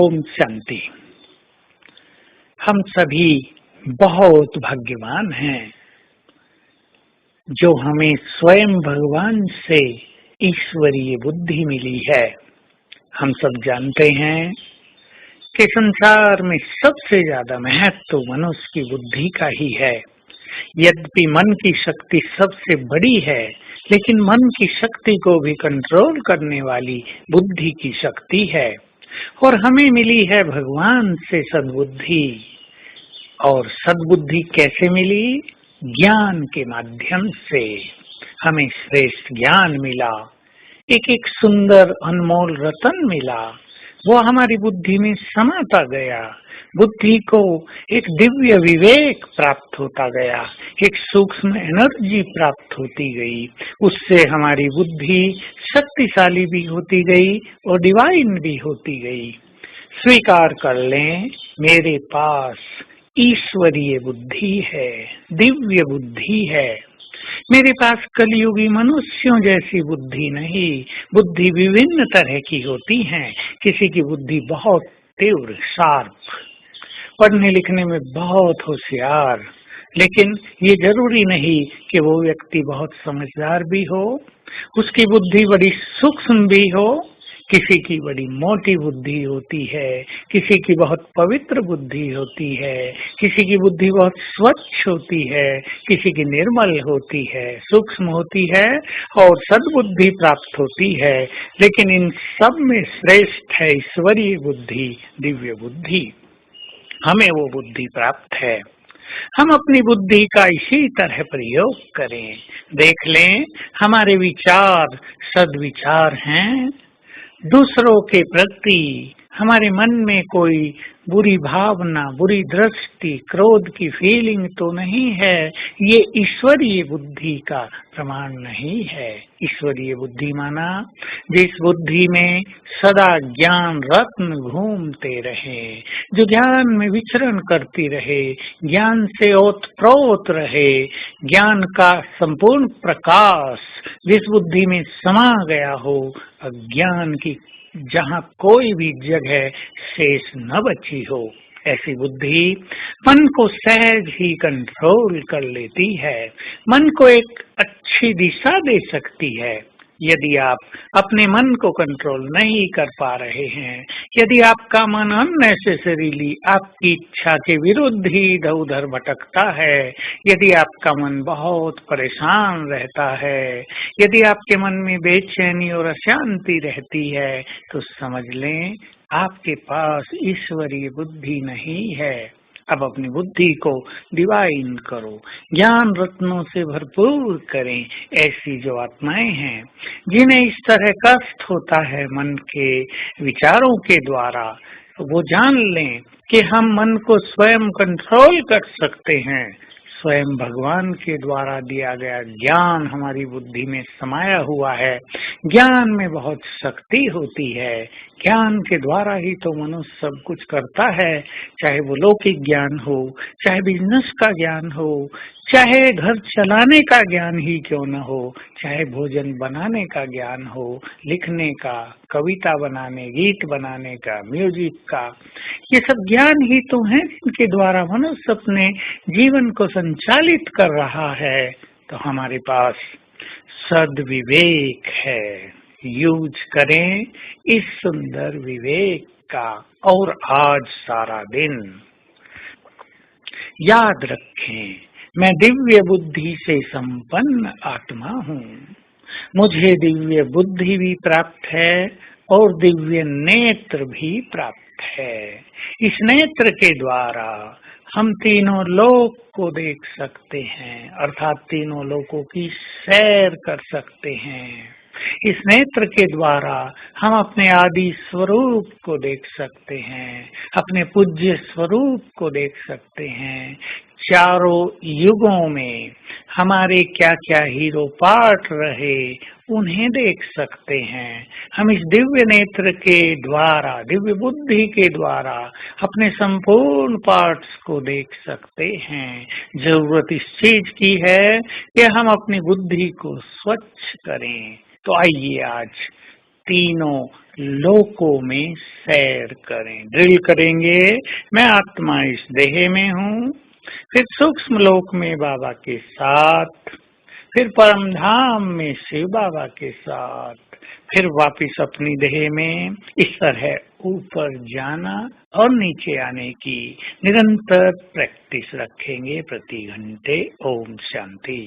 ओम शांति। हम सभी बहुत भाग्यवान हैं जो हमें स्वयं भगवान से ईश्वरीय बुद्धि मिली है। हम सब जानते हैं कि संसार में सबसे ज्यादा महत्व मनुष्य की बुद्धि का ही है। यद्यपि मन की शक्ति सबसे बड़ी है, लेकिन मन की शक्ति को भी कंट्रोल करने वाली बुद्धि की शक्ति है और हमें मिली है भगवान से सद्बुद्धि। और सद्बुद्धि कैसे मिली? ज्ञान के माध्यम से हमें श्रेष्ठ ज्ञान मिला, एक एक सुंदर अनमोल रतन मिला, वो हमारी बुद्धि में समाता गया। बुद्धि को एक दिव्य विवेक प्राप्त होता गया, एक सूक्ष्म एनर्जी प्राप्त होती गई। उससे हमारी बुद्धि शक्तिशाली भी होती गई और डिवाइन भी होती गई। स्वीकार कर लें, मेरे पास ईश्वरीय बुद्धि है, दिव्य बुद्धि है। मेरे पास कलियुगी मनुष्यों जैसी बुद्धि नहीं। बुद्धि विभिन्न तरह की होती है। किसी की बुद्धि बहुत तीव्र, शार्प, पढ़ने लिखने में बहुत होशियार, लेकिन ये जरूरी नहीं कि वो व्यक्ति बहुत समझदार भी हो। उसकी बुद्धि बड़ी सूक्ष्म भी हो। किसी की बड़ी मोटी बुद्धि होती है, किसी की बहुत पवित्र बुद्धि होती है, किसी की बुद्धि बहुत स्वच्छ होती है, किसी की निर्मल होती है, सूक्ष्म होती है और सद्बुद्धि प्राप्त होती है। लेकिन इन सब में श्रेष्ठ है ईश्वरीय बुद्धि, दिव्य बुद्धि। हमें वो बुद्धि प्राप्त है। हम अपनी बुद्धि का इसी तरह प्रयोग करें। देख लें, हमारे विचार सद्विचार हैं। दूसरों के प्रति हमारे मन में कोई बुरी भावना, बुरी दृष्टि, क्रोध की फीलिंग तो नहीं है। ये ईश्वरीय बुद्धि का प्रमाण नहीं है। ईश्वरीय बुद्धि माना जिस बुद्धि में सदा ज्ञान रत्न घूमते रहे, जो ज्ञान में विचरण करती रहे, ज्ञान से ओतप्रोत रहे, ज्ञान का संपूर्ण प्रकाश जिस बुद्धि में समा गया हो, अज्ञान की जहाँ कोई भी जगह शेष न बची हो, ऐसी बुद्धि मन को सहज ही कंट्रोल कर लेती है, मन को एक अच्छी दिशा दे सकती है। यदि आप अपने मन को कंट्रोल नहीं कर पा रहे हैं, यदि आपका मन अननेसेसरीली आपकी इच्छा के विरुद्ध ही इधर उधर भटकता है, यदि आपका मन बहुत परेशान रहता है, यदि आपके मन में बेचैनी और अशांति रहती है, तो समझ लें आपके पास ईश्वरीय बुद्धि नहीं है। अब अपनी बुद्धि को डिवाइन करो, ज्ञान रत्नों से भरपूर करें। ऐसी जो आत्माएं हैं जिन्हें इस तरह कष्ट होता है मन के विचारों के द्वारा, वो जान लें कि हम मन को स्वयं कंट्रोल कर सकते हैं। स्वयं भगवान के द्वारा दिया गया ज्ञान हमारी बुद्धि में समाया हुआ है। ज्ञान में बहुत शक्ति होती है। ज्ञान के द्वारा ही तो मनुष्य सब कुछ करता है, चाहे वो लौकिक ज्ञान हो, चाहे बिजनेस का ज्ञान हो, चाहे घर चलाने का ज्ञान ही क्यों न हो, चाहे भोजन बनाने का ज्ञान हो, लिखने का, कविता बनाने, गीत बनाने का, म्यूजिक का, ये सब ज्ञान ही तो हैं जिनके द्वारा मनुष्य अपने जीवन को संचालित कर रहा है। तो हमारे पास सद्विवेक है, यूज करें इस सुंदर विवेक का। और आज सारा दिन याद रखें, मैं दिव्य बुद्धि से संपन्न आत्मा हूँ। मुझे दिव्य बुद्धि भी प्राप्त है और दिव्य नेत्र भी प्राप्त है। इस नेत्र के द्वारा हम तीनों लोक को देख सकते हैं, अर्थात तीनों लोकों की सैर कर सकते हैं। इस नेत्र के द्वारा हम अपने आदि स्वरूप को देख सकते हैं, अपने पूज्य स्वरूप को देख सकते हैं। चारों युगों में हमारे क्या क्या हीरो पार्ट रहे, उन्हें देख सकते हैं। हम इस दिव्य नेत्र के द्वारा, दिव्य बुद्धि के द्वारा अपने संपूर्ण पार्ट्स को देख सकते हैं। जरूरत इस चीज की है कि हम अपनी बुद्धि को स्वच्छ करें। तो आइए आज तीनों लोकों में सैर करें। ड्रिल करेंगे, मैं आत्मा इस देह में हूँ, फिर सूक्ष्म लोक में बाबा के साथ, फिर परम धाम में शिव बाबा के साथ, फिर वापिस अपनी देह में। इस तरह ऊपर जाना और नीचे आने की निरंतर प्रैक्टिस रखेंगे प्रति घंटे। ओम शांति।